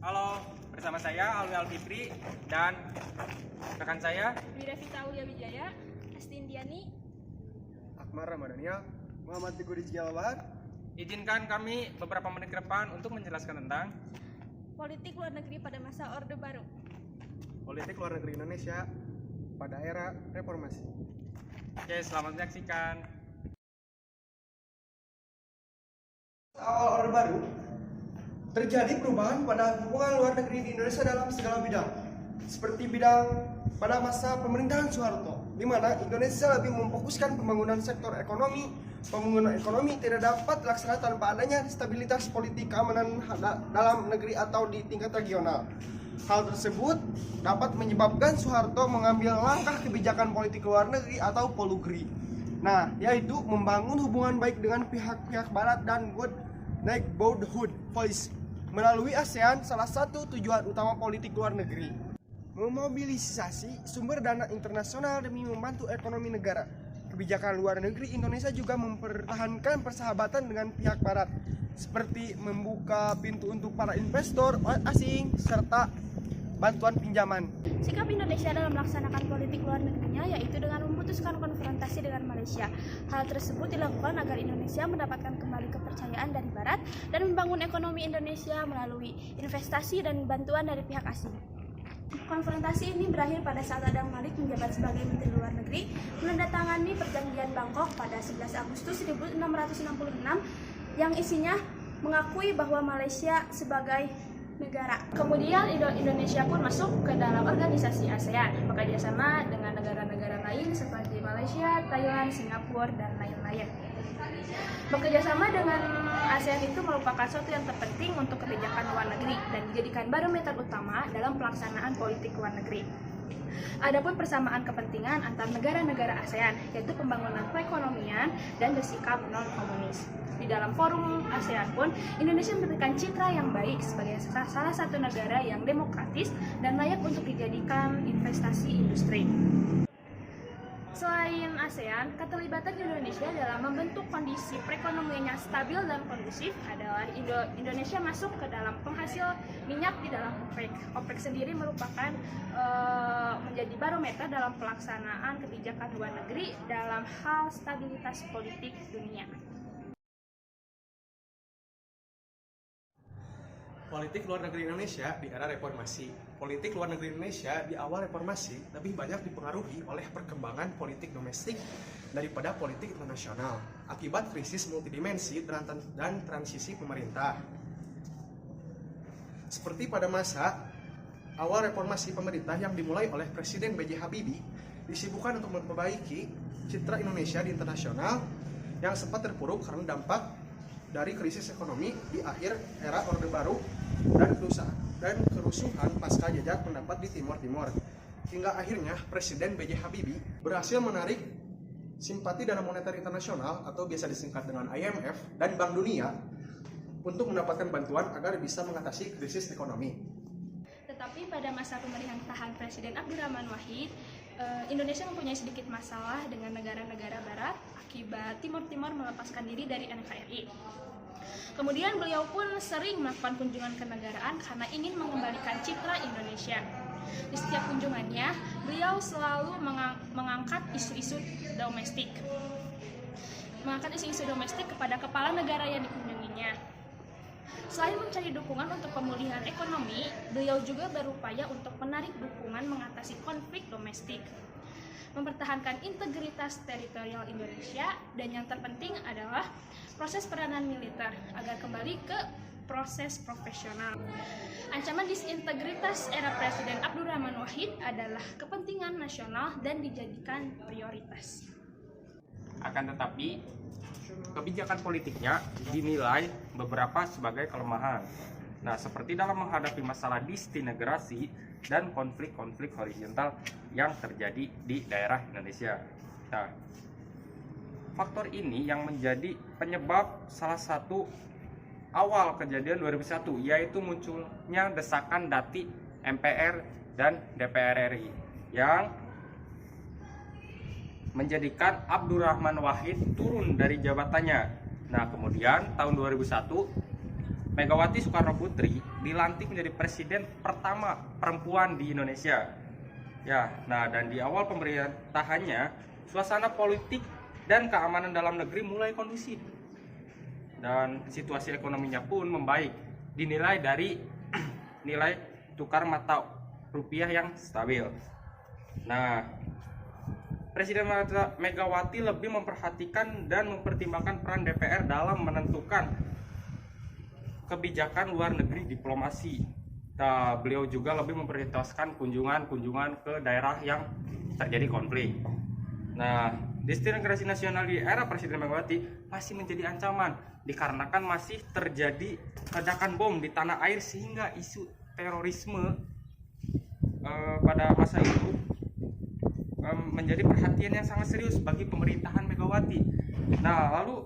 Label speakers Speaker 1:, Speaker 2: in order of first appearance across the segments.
Speaker 1: Halo, bersama saya Alwi Alfitri dan rekan saya
Speaker 2: Wirafita Aulia Wijaya, Asti Indiani.
Speaker 3: Akmal Ramadhania, Muhammad Teguh Rizky Alwahar.
Speaker 1: Izinkan kami beberapa menit ke depan untuk menjelaskan tentang
Speaker 2: Politik luar negeri pada masa Orde Baru.
Speaker 3: Politik luar negeri Indonesia pada era reformasi.
Speaker 1: Oke, selamat menyaksikan.
Speaker 3: Awal Orde Baru, terjadi perubahan pada hubungan luar negeri di Indonesia dalam segala bidang. Seperti bidang pada masa pemerintahan Soeharto, di mana Indonesia lebih memfokuskan pembangunan sektor ekonomi. Pembangunan ekonomi tidak dapat dilaksanakan tanpa adanya stabilitas politik keamanan dalam negeri atau di tingkat regional. Hal tersebut dapat menyebabkan Soeharto mengambil langkah kebijakan politik luar negeri atau Polugri. Nah, yaitu membangun hubungan baik dengan pihak-pihak Barat dan Good Neighborhood Policy. Melalui ASEAN, salah satu tujuan utama politik luar negeri memobilisasi sumber dana internasional demi membantu ekonomi negara. Kebijakan luar negeri Indonesia juga mempertahankan persahabatan dengan pihak Barat, seperti membuka pintu untuk para investor asing serta bantuan pinjaman.
Speaker 2: Sikap Indonesia dalam melaksanakan politik luar negerinya yaitu dengan memutuskan konfrontasi dengan Malaysia. Hal tersebut dilakukan agar Indonesia mendapatkan kembali kepercayaan dari Barat dan membangun ekonomi Indonesia melalui investasi dan bantuan dari pihak asing. Konfrontasi ini berakhir pada saat Adam Malik menjabat sebagai Menteri Luar Negeri menandatangani Perjanjian Bangkok pada 11 Agustus 1666 yang isinya mengakui bahwa Malaysia sebagai negara. Kemudian Indonesia pun masuk ke dalam organisasi ASEAN, bekerja sama dengan negara-negara lain seperti Malaysia, Thailand, Singapura, dan lain-lain. Bekerjasama dengan ASEAN itu merupakan suatu yang terpenting untuk kebijakan luar negeri dan dijadikan barometer utama dalam pelaksanaan politik luar negeri. Adapun persamaan kepentingan antar negara-negara ASEAN, yaitu pembangunan perekonomian dan bersikap non-komunis. Di dalam forum ASEAN pun, Indonesia memberikan citra yang baik sebagai salah satu negara yang demokratis dan layak untuk dijadikan investasi industri. Selain ASEAN, keterlibatan Indonesia dalam membentuk kondisi perekonomian yang stabil dan kondusif adalah Indonesia masuk ke dalam penghasil minyak di dalam OPEC. OPEC sendiri merupakan menjadi barometer dalam pelaksanaan kebijakan luar negeri dalam hal stabilitas politik dunia.
Speaker 4: Politik luar negeri Indonesia di era reformasi. Politik luar negeri Indonesia di awal reformasi lebih banyak dipengaruhi oleh perkembangan politik domestik daripada politik internasional akibat krisis multidimensi dan transisi pemerintah. Seperti pada masa awal reformasi pemerintah yang dimulai oleh Presiden B.J. Habibie, disibukkan untuk memperbaiki citra Indonesia di internasional yang sempat terpuruk karena dampak dari krisis ekonomi di akhir era Orde Baru dan kerusuhan pasca jajah pendapat di Timur Timur. Hingga akhirnya Presiden B.J. Habibie berhasil menarik simpati Dana Moneter Internasional atau biasa disingkat dengan IMF dan Bank Dunia untuk mendapatkan bantuan agar bisa mengatasi krisis ekonomi.
Speaker 2: Tetapi pada masa pemerintahan Presiden Abdurrahman Wahid, Indonesia mempunyai sedikit masalah dengan negara-negara Barat akibat Timur Timur melepaskan diri dari NKRI. Kemudian beliau pun sering melakukan kunjungan kenegaraan karena ingin mengembalikan citra Indonesia. Di setiap kunjungannya, beliau selalu mengangkat isu-isu domestik. Mengangkat isu-isu domestik kepada kepala negara yang dikunjunginya. Selain mencari dukungan untuk pemulihan ekonomi, beliau juga berupaya untuk menarik dukungan mengatasi konflik domestik, mempertahankan integritas teritorial Indonesia, dan yang terpenting adalah proses peranan militer agar kembali ke proses profesional. Ancaman disintegritas era Presiden Abdurrahman Wahid adalah kepentingan nasional dan dijadikan prioritas.
Speaker 1: Akan tetapi, kebijakan politiknya dinilai beberapa sebagai kelemahan. Nah, seperti dalam menghadapi masalah disintegrasi dan konflik-konflik horizontal yang terjadi di daerah Indonesia. Nah, faktor ini yang menjadi penyebab salah satu awal kejadian 2001, yaitu munculnya desakan Dati MPR dan DPR RI yang menjadikan Abdurrahman Wahid turun dari jabatannya. Nah, kemudian tahun 2001 Megawati Soekarno Putri dilantik menjadi presiden pertama perempuan di Indonesia. Ya, nah dan di awal pemerintahannya, suasana politik dan keamanan dalam negeri mulai kondusif. Dan situasi ekonominya pun membaik, dinilai dari nilai tukar mata rupiah yang stabil. Nah, Presiden Megawati lebih memperhatikan dan mempertimbangkan peran DPR dalam menentukan kebijakan luar negeri diplomasi. Nah, beliau juga lebih memprioritaskan kunjungan ke daerah yang terjadi konflik. Nah, desintegrasi nasional di era Presiden Megawati masih menjadi ancaman dikarenakan masih terjadi ledakan bom di tanah air sehingga isu terorisme pada masa itu menjadi perhatian yang sangat serius bagi pemerintahan Megawati. Nah, lalu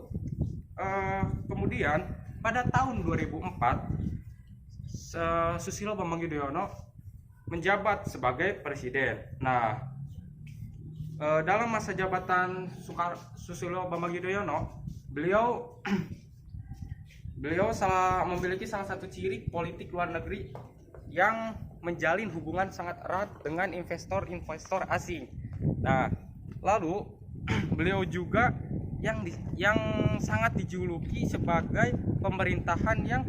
Speaker 1: kemudian pada tahun 2004 Susilo Bambang Yudhoyono menjabat sebagai presiden. Nah, dalam masa jabatan Susilo Bambang Yudhoyono, beliau memiliki salah satu ciri politik luar negeri yang menjalin hubungan sangat erat dengan investor asing. Nah, lalu beliau juga yang sangat dijuluki sebagai pemerintahan yang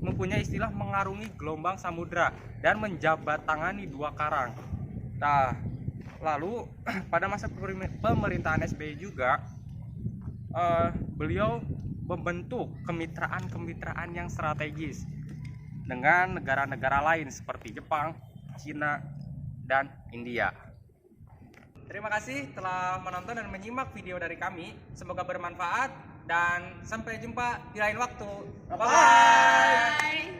Speaker 1: mempunyai istilah mengarungi gelombang samudra dan menjabatangani 2 karang. Nah, lalu pada masa pemerintahan SBY juga beliau membentuk kemitraan yang strategis dengan negara-negara lain seperti Jepang, Cina, dan India. Terima kasih telah menonton dan menyimak video dari kami. Semoga bermanfaat dan sampai jumpa di lain waktu. Bye-bye.